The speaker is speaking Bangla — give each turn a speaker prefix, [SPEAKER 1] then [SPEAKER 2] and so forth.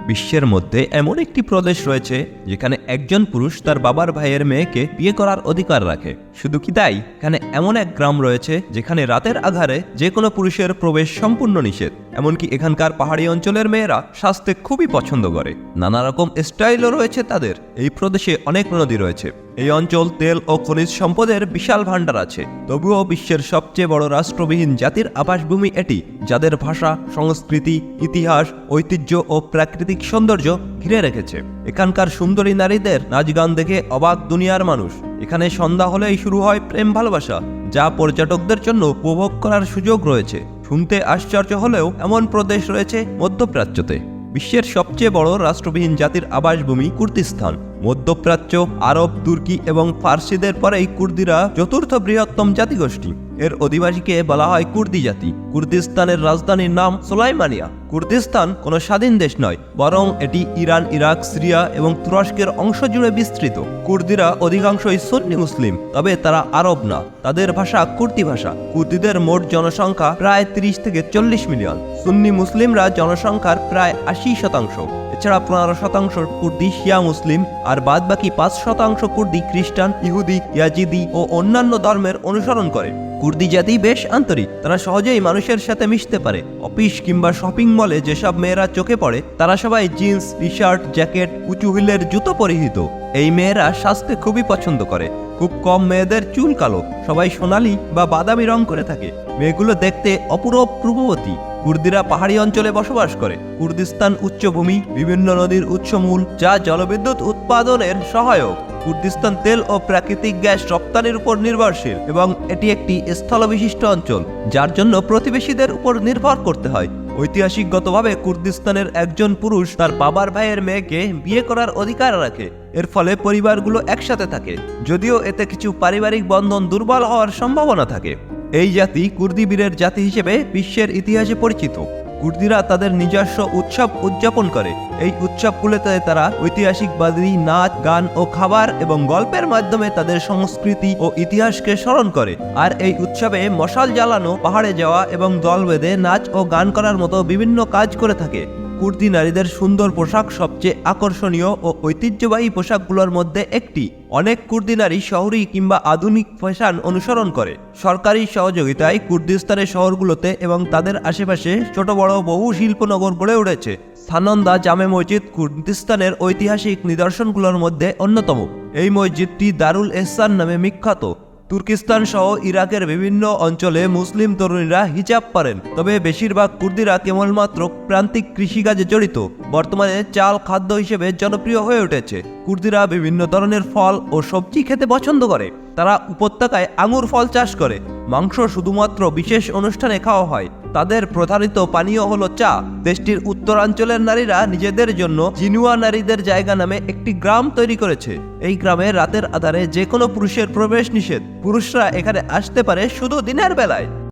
[SPEAKER 1] বিশ্বের মধ্যে এমন একটি প্রদেশ রয়েছে যেখানে একজন পুরুষ তার বাবার ভাইয়ের মেয়েকে বিয়ে করার অধিকার রাখে। শুধু কি তাই, এখানে এমন এক গ্রাম রয়েছে যেখানে রাতের আঁধারে যে কোনো পুরুষের প্রবেশ সম্পূর্ণ নিষেধ। এমনকি এখানকার পাহাড়ি অঞ্চলের মেয়েরা স্বাস্থ্য খুবই পছন্দ করে, নানা রকম স্টাইলও রয়েছে তাদের। এই প্রদেশে অনেক নদী রয়েছে। এই অঞ্চল তেল ও খনিজ সম্পদের বিশাল ভাণ্ডার আছে। তবুও বিশ্বের সবচেয়ে বড় রাষ্ট্রবিহীন জাতির আবাসভূমি এটি, যাদের ভাষা, সংস্কৃতি, ইতিহাস, ঐতিহ্য ও প্রাকৃতিক সৌন্দর্য ঘিরে রেখেছে। এখানকার সুন্দরী নারীদের নাচ গান দেখে অবাক দুনিয়ার মানুষ। এখানে সন্ধ্যা হলেই শুরু হয় প্রেম ভালোবাসা, যা পর্যটকদের জন্য উপভোগ করার সুযোগ রয়েছে। শুনতে আশ্চর্য হলেও এমন প্রদেশ রয়েছে মধ্যপ্রাচ্যতে। বিশ্বের সবচেয়ে বড় রাষ্ট্রবিহীন জাতির আবাসভূমি কুর্দিস্তান। মধ্যপ্রাচ্য, আরব, তুর্কি এবং ফার্সিদের পরেই কুর্দিরা চতুর্থ বৃহত্তম জাতিগোষ্ঠী। এর অধিবাসীকে বলা হয় কুর্দি জাতি। কুর্দিস্তানের রাজধানীর নাম সোলাইমানিয়া। কুর্দিস্তান কোনো স্বাধীন দেশ নয়, বরং এটি ইরান, ইরাক, সিরিয়া এবং তুরস্কের অংশ জুড়ে বিস্তৃত। কুর্দিরা অধিকাংশই সুন্নি মুসলিম, তবে তারা আরব না। তাদের ভাষা কুর্দি ভাষা। কুর্দিদের মোট জনসংখ্যা প্রায় 30 থেকে 40 মিলিয়ন। সুন্নি মুসলিমরা জনসংখ্যার প্রায় 80%। এছাড়া 15% কুর্দি শিয়া মুসলিম, আর বাদবাকি 5% কুর্দি খ্রিস্টান, ইহুদি, ইয়াজিদি ও অন্যান্য ধর্মের অনুসরণ করে। কুর্দি জাতি বেশ আন্তরিক। তারা সহজেই মানুষের সাথে মিশতে পারে। অফিস কিংবা শপিং মলে যেসব মেয়েরা চোখে পড়ে, তারা সবাই জিন্স, টি শার্ট, জ্যাকেট, উঁচু হিলের জুতো পরিহিত। এই মেয়েরা স্বাস্থ্য খুবই পছন্দ করে। খুব কম মেয়েদের চুল কালো, সবাই সোনালী বা বাদামি রং করে থাকে। মেয়েগুলো দেখতে অপূরব রূপবতী। কুর্দিরা পাহাড়ি অঞ্চলে বসবাস করে। কুর্দিস্তান উচ্চভূমি, বিভিন্ন নদীর উৎসমূল, যা জলবিদ্যুৎ উৎপাদনের সহায়ক। কুর্দিস্তান তেল ও প্রাকৃতিক গ্যাস রপ্তানির উপর নির্ভরশীল এবং এটি একটি স্থলবিশিষ্ট অঞ্চল, যার জন্য প্রতিবেশীদের উপর নির্ভর করতে হয়। ঐতিহাসিকগতভাবে কুর্দিস্তানের একজন পুরুষ তার বাবার ভাইয়ের মেয়েকে বিয়ে করার অধিকার রাখে। এর ফলে পরিবারগুলো একসাথে থাকে, যদিও এতে কিছু পারিবারিক বন্ধন দুর্বল হওয়ার সম্ভাবনা থাকে। এই জাতি কুর্দি বীরের জাতি হিসেবে বিশ্বের ইতিহাসে পরিচিত। কুর্দিরা তাদের নিজস্ব উৎসব উদযাপন করে। এই উৎসবগুলোতে তারা ঐতিহাসিকবাদী নাচ, গান ও খাবার এবং গল্পের মাধ্যমে তাদের সংস্কৃতি ও ইতিহাসকে স্মরণ করে। আর এই উৎসবে মশাল জ্বালানো, পাহাড়ে যাওয়া এবং দল বেঁধে নাচ ও গান করার মতো বিভিন্ন কাজ করে থাকে। কুর্দি নারীদের সুন্দর পোশাক সবচেয়ে আকর্ষণীয় ও ঐতিহ্যবাহী পোশাকগুলোর মধ্যে একটি। অনেক কুর্দি নারী শহরী কিংবা আধুনিক ফ্যাশন অনুসরণ করে। সরকারি সহযোগিতায় কুর্দিস্তানের শহরগুলোতে এবং তাদের আশেপাশে ছোট বড় বহু শিল্পনগর গড়ে উঠেছে। সানন্দা জামে মসজিদ কুর্দিস্তানের ঐতিহাসিক নিদর্শনগুলোর মধ্যে অন্যতম। এই মসজিদটি দারুল এহসান নামে বিখ্যাত। তুর্কিস্তান সহ ইরাকের বিভিন্ন অঞ্চলে মুসলিম তরুণীরা হিজাব পরেন, তবে বেশিরভাগ কুর্দিরা কেবলমাত্র প্রান্তিক কৃষিকাজে জড়িত। বর্তমানে চাল খাদ্য হিসেবে জনপ্রিয় হয়ে উঠেছে। কুর্দিরা বিভিন্ন ধরনের ফল ও সবজি খেতে পছন্দ করে। তারা উপত্যকায় আঙুর ফল চাষ করে। মাংস শুধুমাত্র বিশেষ অনুষ্ঠানে খাওয়া হয়। তাদের প্রধানিত পানীয় হলো চা। দেশটির উত্তরাঞ্চলের নারীরা নিজেদের জন্য জিনুয়া নারীদের জায়গা নামে একটি গ্রাম তৈরি করেছে। এই গ্রামে রাতের আধারে যে কোনো পুরুষের প্রবেশ নিষেধ। পুরুষরা এখানে আসতে পারে শুধু দিনের বেলায়।